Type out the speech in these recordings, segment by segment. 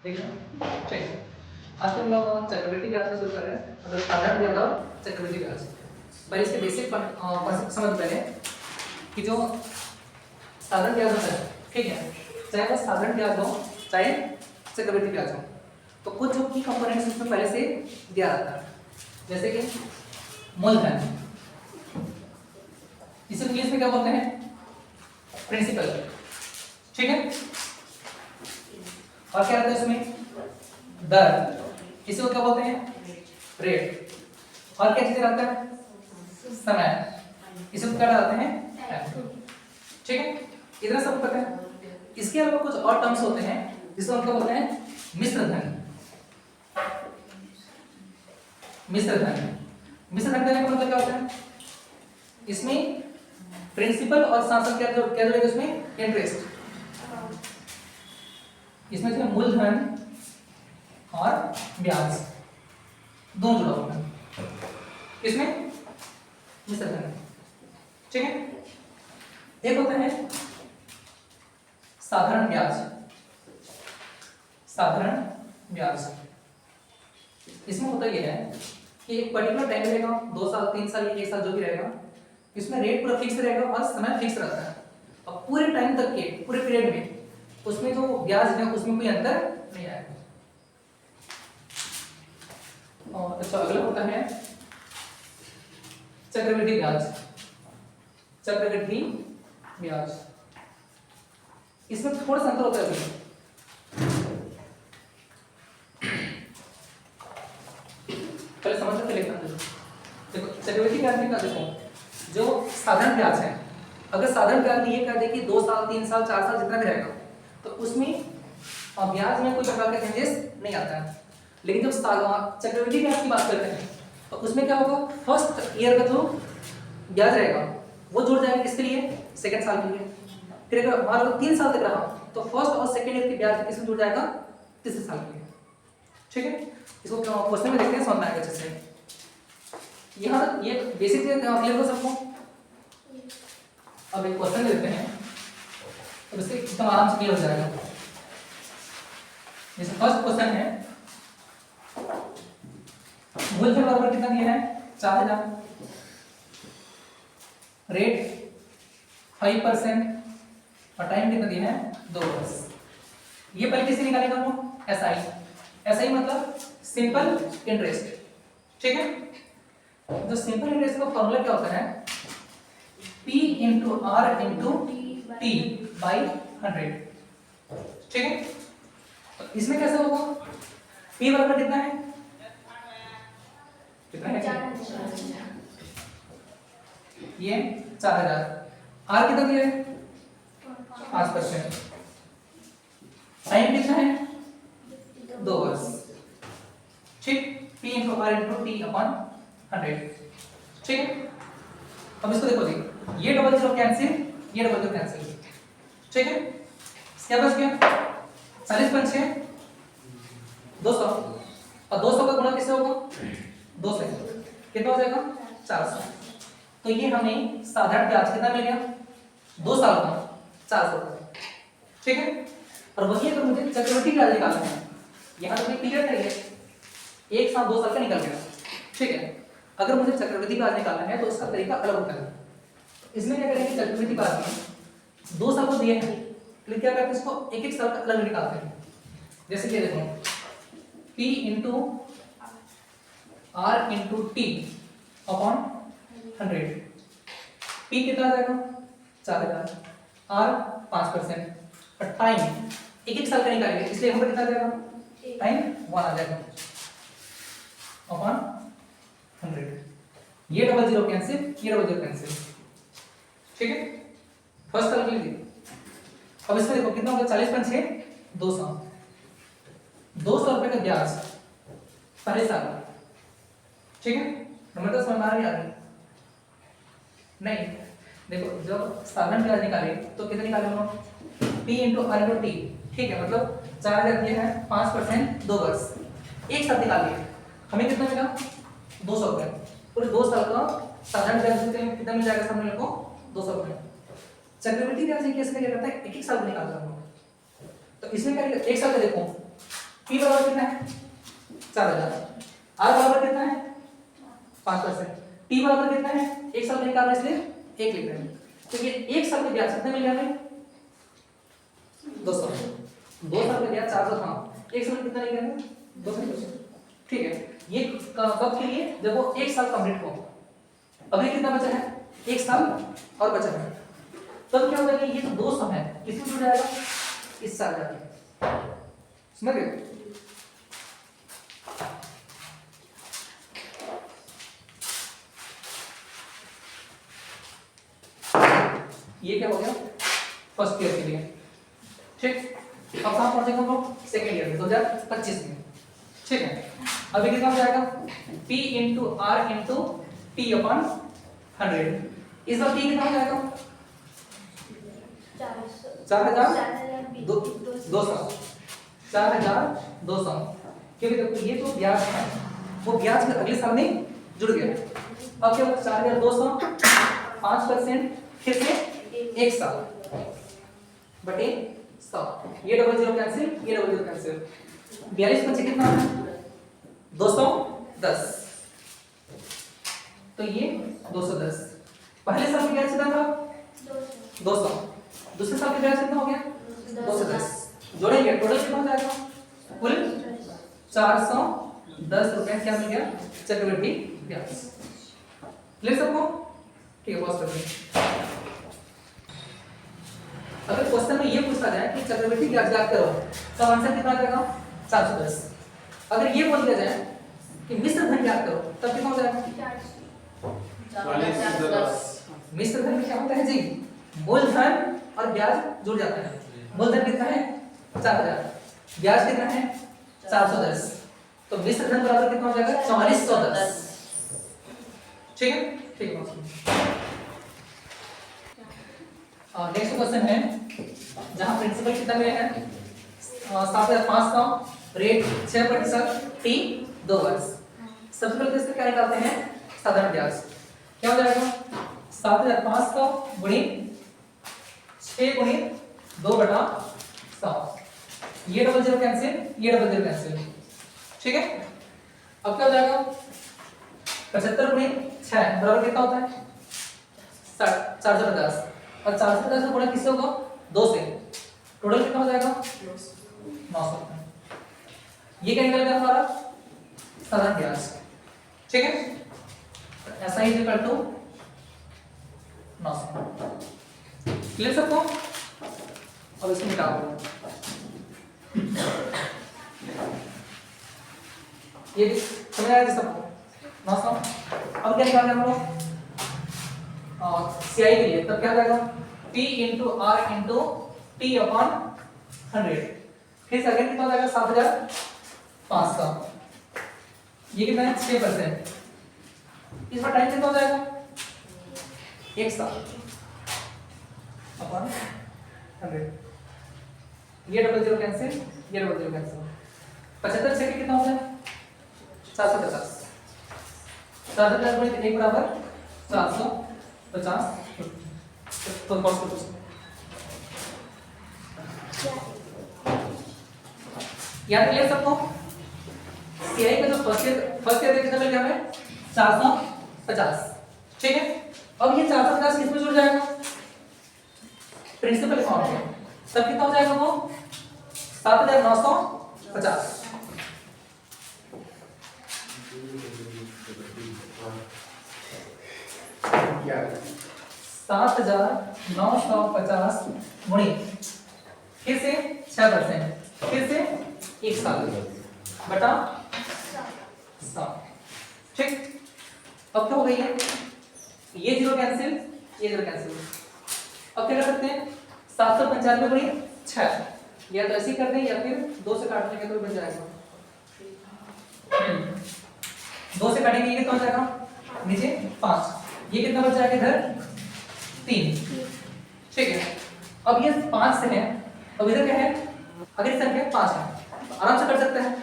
ठीक है, चलिए आज हम लोग चक्रवृद्धि ब्याज से शुरू कर रहे हैं। मतलब साधारण ब्याज और चक्रवृद्धि ब्याज। पर इसके बेसिक कॉन्सेप्ट समझ पहले कि जो साधारण ब्याज होता है, ठीक है, चाहे वो साधारण ब्याज हो चाहे चक्रवृद्धि ब्याज हो, तो कुछ जो की कंपोनेंट्स उसमें पहले से दिया रहता है, जैसे कि मूलधन, इसे इंग्लिश में क्या बोलते हैं, प्रिंसिपल, ठीक है। और क्या रहता है इसमें, दर, इसे क्या बोलते हैं, रेट। और क्या चीजें रहता है, समय, इसे क्या रहते हैं, ठीक है। इतना सब पता है। इसके अलावा कुछ और टर्म्स होते हैं जिसको हम क्या बोलते हैं, मिश्र धन। मिश्र धन, मिश्र धन का मतलब क्या होता है, इसमें प्रिंसिपल और साथ क्या जुड़ेगा, इसमें इंटरेस्ट, इसमें जो मूलधन और ब्याज दोनों जुड़ा हुआ है, इसमें मिश्र धन, ठीक है। एक होता है साधारण ब्याज, साधारण ब्याज। इसमें होता यह है कि एक पर्टिकुलर टाइम रहेगा, 2 साल 3 साल 1 साल जो भी रहेगा, इसमें रेट पूरा फिक्स रहेगा और समय फिक्स रहता है, और पूरे टाइम तक के पूरे पीरियड में उसमें जो ब्याज है उसमें कोई अंतर नहीं आएगा। और अच्छा, अगला होता है चक्रवृद्धि ब्याज। चक्रवृद्धि ब्याज, इसमें थोड़ा सा अंतर होता है। पहले समझ के लिखना है। देखो चक्रवृद्धि ब्याज में क्या, देखो जो साधारण ब्याज है, अगर साधारण ब्याज में ये कह दे कि 2 साल 3 साल 4 साल जितना भी रहेगा, तो उसमें ब्याज में कोई प्रकार का चेंजेस नहीं आता है। लेकिन जब चक्रवृद्धि ब्याज की बात करते हैं तो उसमें क्या होगा, फर्स्ट ईयर का जो ब्याज रहेगा वो जुड़ जाएगा किसके लिए, सेकंड साल के लिए। फिर अगर मान लो 3 साल तक रहा तो फर्स्ट और सेकंड ईयर के ब्याज किसमें जुड़ जाएगा, तीसरे साल के लिए, ठीक है। इसको क्वेश्चन में देखते हैं, समझ में आएगा अच्छे से। यहाँ तक ये बेसिक चीजें क्लियर हो सबको। अब एक क्वेश्चन लेते हैं तो इससे एकदम आराम से क्लियर हो जाएगा। जैसे फर्स्ट क्वेश्चन है, मूलधन बराबर कितना दिया है, 4000, रेट 5% और टाइम कितना दिया है, 2 वर्ष। ये पहले किसे निकालेगा, वो एसआई। एसआई मतलब सिंपल इंटरेस्ट, ठीक है। जो सिंपल इंटरेस्ट का फॉर्मूला क्या होता है, P into R into T by 100, ठीक है। तो इसमें कैसे होगा, P बराबर कितना है, कितना है, ये 4000, आर कितना दिया है, 5%, टाइम कितना है, 2 वर्ष, ठीक। P into R into T upon 100, ठीक है। अब इसको देखो जी, ये डबल जीरो कैंसिल, ये डबल जीरो कैंसिल, ठीक है। क्या बच गया, 40 पंच 200, और 200 का गुणा किससे होगा, 2 से, कितना हो जाएगा, 400। तो ये हमें साधारण ब्याज कितना मिल गया, 2 साल का 400 का, ठीक है। और वही अगर मुझे चक्रवृद्धि ब्याज निकालना है, यहाँ तो पीरियड है, 1 साल 2 साल का निकल गया, ठीक है। अगर मुझे चक्रवृद्धि ब्याज निकालना है तो उसका तरीका अलग होता है। इसमें क्या करेंगे, चक्रवृद्धि ब्याज में 2 साल को दिए हैं, लेकिन क्या करते हैं, इसको एक एक साल का अलग निकालते हैं। जैसे कि देखो, P into R into T upon 100, P कितना आ जाएगा, 4000, R 5%, और टाइम एक एक साल का निकालेंगे, इसलिए यहाँ पर कितना आ जाएगा, टाइम 1 आ जाएगा अपॉन 100। ये डबल जीरो कैंसिल, ये डबल जीरो कैंसिल, ठीक है। फर्स्ट साल के लिए अब इसमें देखो कितना होगा, 40 पंच 200, 200 रुपए का ब्याज पहले साल, ठीक है। नंबर तो समझ में आ रही है नहीं, देखो जब साधारण ब्याज निकाले तो कितना निकाले हम लोग, P into R into T, ठीक है। मतलब 4000 दिए हैं, 5% 2 वर्ष, एक साथ निकाल लिए, हमें कितना मिला, 200 रुपए। पूरे 2 साल का साधारण ब्याज कितना मिल जाएगा, सब को 200 रुपए। चक्रवृद्धि ब्याज केस में क्या करता है, एक एक साल में निकालता है। तो इसमें क्या, एक साल का देखो P बराबर कितना है 4000, R बराबर कितना है 5%, T बराबर कितना है 1 साल का निकालना इसलिए 1 लिख रहे हैं। तो ये 1 साल का ब्याज कितना मिल गया हमें 200, 2 साल का ब्याज 400 था, 1 साल कितना निकलेगा 200। ठीक है, ये कब के लिए जब वो 1 साल कंप्लीट हो। अभी कितना बचा है 1 साल और बचा है, तब क्या होगा कि ये जो 200 है किसमें जुड़ जाएगा इस साल जाके, समझ गए। ये क्या हो गया फर्स्ट ईयर के लिए। ठीक, अब कहां पहुंचेंगे हम लोग सेकेंड ईयर में 2025 में। ठीक है, अभी कितना हो जाएगा P into R into T upon 100। इस बार P कितना हो जाएगा 4200, क्योंकि देखो ये जो ब्याज है वो ब्याज में अगले साल में जुड़ गया। अब क्या होगा 4200 5% फिर से 1 साल बटे 100, ये डबल जीरो कैंसिल, ये डबल जीरो कैंसिल, 42 बचे कितना 210, तो ये 210। पहले साल में ब्याज कितना था 200, दूसरे साल में ब्याज कितना हो गया 210, जोड़ेंगे टोटल कितना हो जाएगा कुल 410 रुपए क्या मिल गया चक्रवृद्धि ब्याज। ले सबको ठीक है, पॉज कर दें। अगर क्वेश्चन में ये पूछा जाए कि चक्रवृद्धि ब्याज याद करो तो आंसर कितना आ जाएगा 410। अगर ये बोल दिया जाए कि मिश्र धन याद करो तब कितना हो जाएगा 40। मिश्र धन में क्या होता है जी मूलधन और ब्याज जुड़ जाता है। मूलधन कितना है 4000, ब्याज कितना है 410, तो मिश्र धन बराबर कितना हो जाएगा 4410। ठीक है, ठीक है। नेक्स्ट क्वेश्चन है जहां प्रिंसिपल कितना मिला है 7500, रेट 6%, टी 2 वर्ष। सबसे पहले इसका क्या निकालते हैं साधारण ब्याज। क्या हो जाएगा 7500 गुणित 6 गुणित 2/100, ये डबल जीरो कैंसिल, ये डबल जीरो कैंसिल। ठीक है, अब क्या हो जाएगा 75 गुणित 6 बराबर कितना होता है 450, और 450 से गुणा किससे होगा 2 से, टोटल कितना हो जाएगा 900। ये क्या निकल गया हमारा साधारण ब्याज। ठीक है, ऐसा ही इक्वल टू 900। क्लियर सबको, अब इसको निकालो। ये समझ आया सबको 900। अब क्या निकालना है हम लोग सीआई के लिए, तब क्या जाएगा P into R into T upon 100। फिर सेकंड कितना हो जाएगा 7500, ये कितना है 6%, इस बार टाइम कितना हो जाएगा 1 साल अपॉन 100, ये डबल जीरो कैंसिल, ये डबल जीरो कैंसिल। 75 से कितना हो जाएगा 450, 450 गुणित 1 बराबर 450। तो पॉज करो, याद है सबको सीआई का जो फर्स्ट ईयर कितना मिल गया हमें 450। ठीक है, अब ये 450 किसमें जुड़ जाएगा प्रिंसिपल अमाउंट में, तब कितना हो जाएगा वो 7950। 7950 गुणित फिर से 6%, फिर से 1 साल बटा 7। ठीक, अब क्या हो गई है ये जीरो कैंसिल, ये जीरो कैंसिल। अब क्या कर सकते हैं 795 गुणित 6, या तो ऐसे ही कर दें या फिर 2 से काट लेंगे तो बन जाएगा। 2 से काटेंगे ये कितना हो जाएगा नीचे 5, ये कितना बच जाएगा इधर 3। ठीक है, अब ये 5 से है, अब इधर क्या है अगर इस संख्या 5 है तो आराम से कर सकते हैं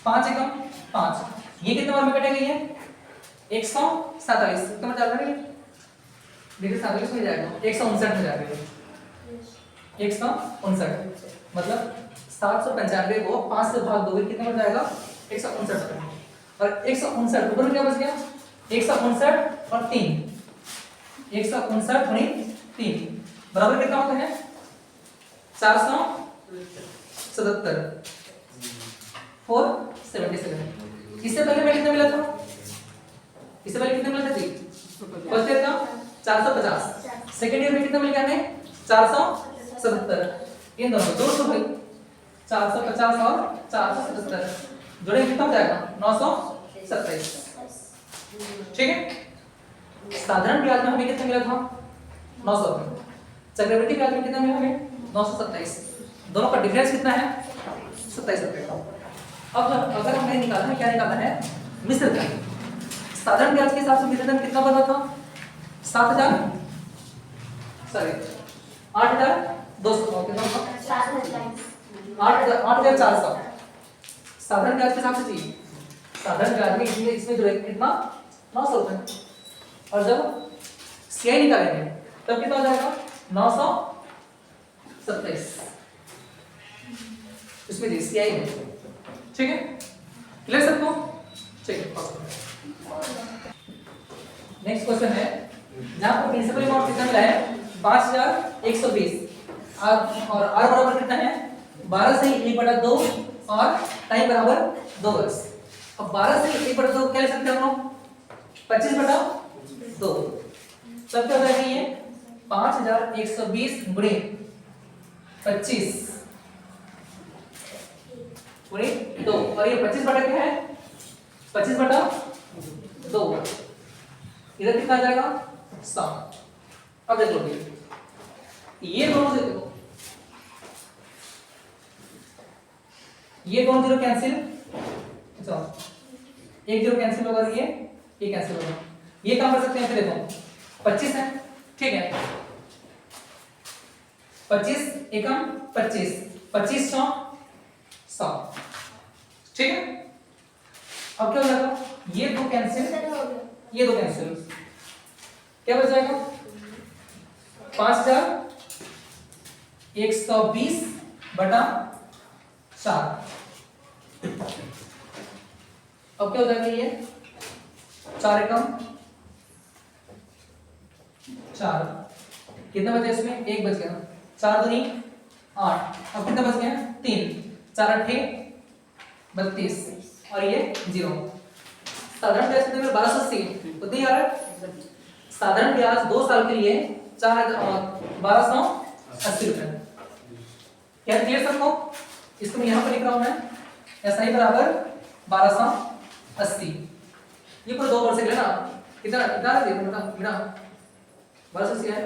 5 एकम 5, ये कितने बार में कटेगा ये 147, कितना बच जाएगा ये देखिए 47 में जाएगा 159 में जाएगा, 159 मतलब 795 को 5 से भाग दोगे कितना बच जाएगा 159 और 159 ऊपर क्या बच गया 159 और 3 159 गुणित 3 बराबर कितना होता है 477 477। इससे पहले मैं कितना मिला था इससे पहले कितना मिला था जी फर्स्ट ईयर का 450 सेकंड ईयर में कितना मिल गया हमें 477 इन दोनों जोड़ दो भाई 450 और 477 जोड़े कितना हो जाएगा 927। ठीक है साधारण ब्याज में हमें कितना मिला था 900 चक्रवृद्धि ब्याज में कितना मिला हमें 927 दोनों का डिफरेंस कितना है 27 रुपए का। अब अगर हमने निकाला है क्या निकाला है मिश्र धन साधारण ब्याज के हिसाब से मिश्र धन कितना बना था 7000 सॉरी 8200 कितना था 8400 साधारण ब्याज के हिसाब से चाहिए साधारण ब्याज में इसमें जो है कितना 900 रुपए और जब सीआई निकालेंगे तब कितना हो जाएगा 927 इसमें जी सीआई है ठीक है क्लियर सबको ठीक है। नेक्स्ट क्वेश्चन है जहां पर प्रिंसिपल अमाउंट कितना मिला है 5120 और आर बराबर कितना है 12 से 1/2 और टाइम बराबर 2 वर्ष। अब 12 से 1/2 क्या ले सकते हैं हम लोग 25/2 तब क्या हो जाएगा ये 5120 गुणित 25 गुणित 2 और ये 25 बटा क्या है 25/2 इधर कितना आ जाएगा 100। अब देख लो ये दोनों से देखो ये दोनों जीरो कैंसिल अच्छा एक जीरो कैंसिल होगा ये कैंसिल होगा ये काम कर सकते हैं फिर देखो 25 है ठीक है 25 एकम 25 25 100 ठीक है। अब क्या हो जाएगा ये दो कैंसिल क्या बच जाएगा 5120 बटा 4। अब क्या हो जाएगा ये 4 एकम 4 कितना बचा इसमें 1 बच गया 4 दूनी 8 अब कितना बच गया 3 4 8 32 और ये 0। साधारण ब्याज कितने में 1280 उतनी आ रहा है साधारण ब्याज 2 साल के लिए 1280 रुपए। क्या क्लियर सबको इसको मैं यहां पर लिख रहा हूं मैं एसआई बराबर 1280 ये पूरा 2 वर्ष के लिए ना कितना कितना है बेटा 1280 है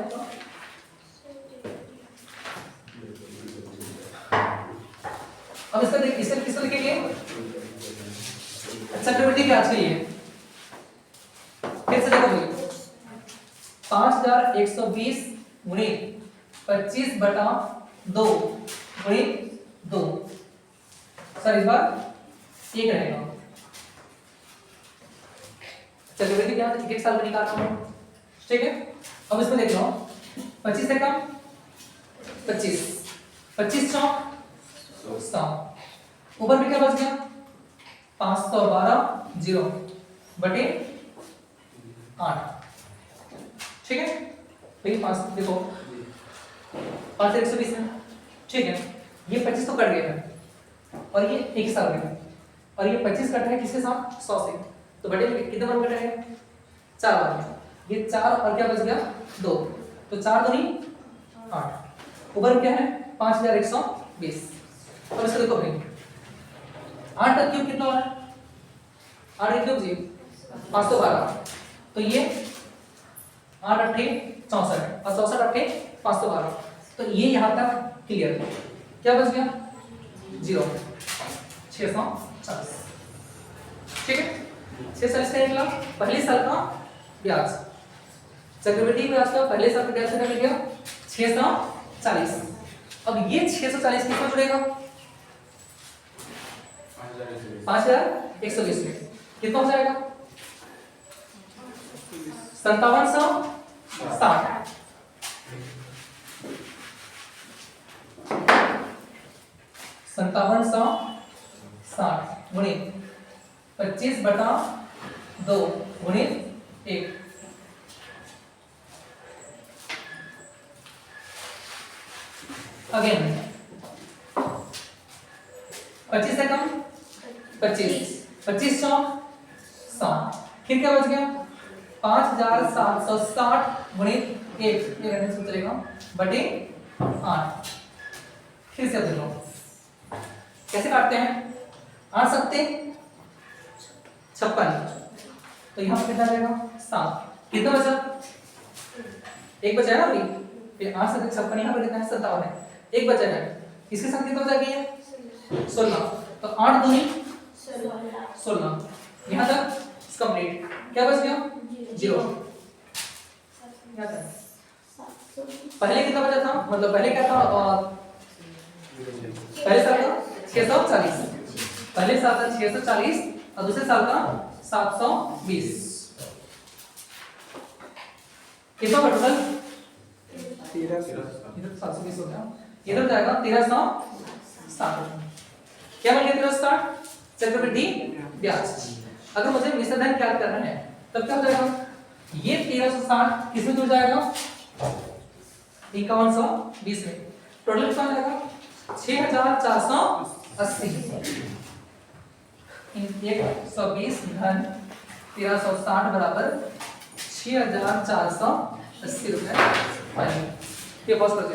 अब इसका देख इसका किसको लिखेंगे चक्रवृद्धि ब्याज के लिए फिर से देखो भाई 5120 गुणित 25/2 गुणित 2 सर इस बार एक रहेगा चक्रवृद्धि ब्याज एक साल में निकालना है ठीक है। अब इसमें देख लो 25 से कम 25 25 100 ऊपर में क्या बच गया 512 0 बटे 8 ठीक है भाई 5 देखो 5 से 120 है ठीक है ये 25 तो कट गया है और ये एक ही साल में और ये 25 कट है किसके साथ 100 से तो बटे कितने बार कटेगा 4 बार ये 4 और क्या बच गया 2 तो 4 दूनी 8 ऊपर क्या है 5120। अब इसको देखो भाई 8 का क्यूब कितना हो रहा है 8 का क्यूब जी 512 तो ये 8 8 64 और 64 8 512 तो ये यहां तक क्लियर क्या बच गया 0 640 ठीक है 640 का निकला पहले साल का ब्याज चक्रवृद्धि ब्याज का पहले साल का ब्याज कितना मिल गया 640। अब ये 640 कितना जुड़ेगा 5120 में कितना हो जाएगा 5760 5760 गुणित 25/2 गुणित 1। अगेन 25 से कम 25, 25 चौक 100, फिर क्या बच गया 5760 गुणित 1, ये रहने से चलेगा बटे 8। फिर से देखो कैसे काटते हैं, 8 सकते 56, तो यहाँ पे कितना रहेगा 7, कितना बचा 1 बचा है ना अभी, फिर 8 से 56 यहाँ पे कितना है 57 है, 1 बचा है, इसके साथ कितना बचा गया 16, तो 8 दूनी 16, यहाँ तक कंप्लीट। क्या बच गया 0। पहले कितना बचा था, मतलब पहले क्या था, पहले साल का 640, पहले साल का 640 और दूसरे साल का 720, कितना टोटल 720 हो गया, इधर जाएगा 1360। क्या बन गया 1360 चक्रवृद्धि ब्याज। अगर मुझे मिश्र धन क्या करना है तब क्या हो जाएगा, ये 1360 किसमें जुड़ जाएगा 5120 में, टोटल कितना हो जाएगा 6480। 120 धन 1360 बराबर 6480 रुपए। ये पॉज कर दो।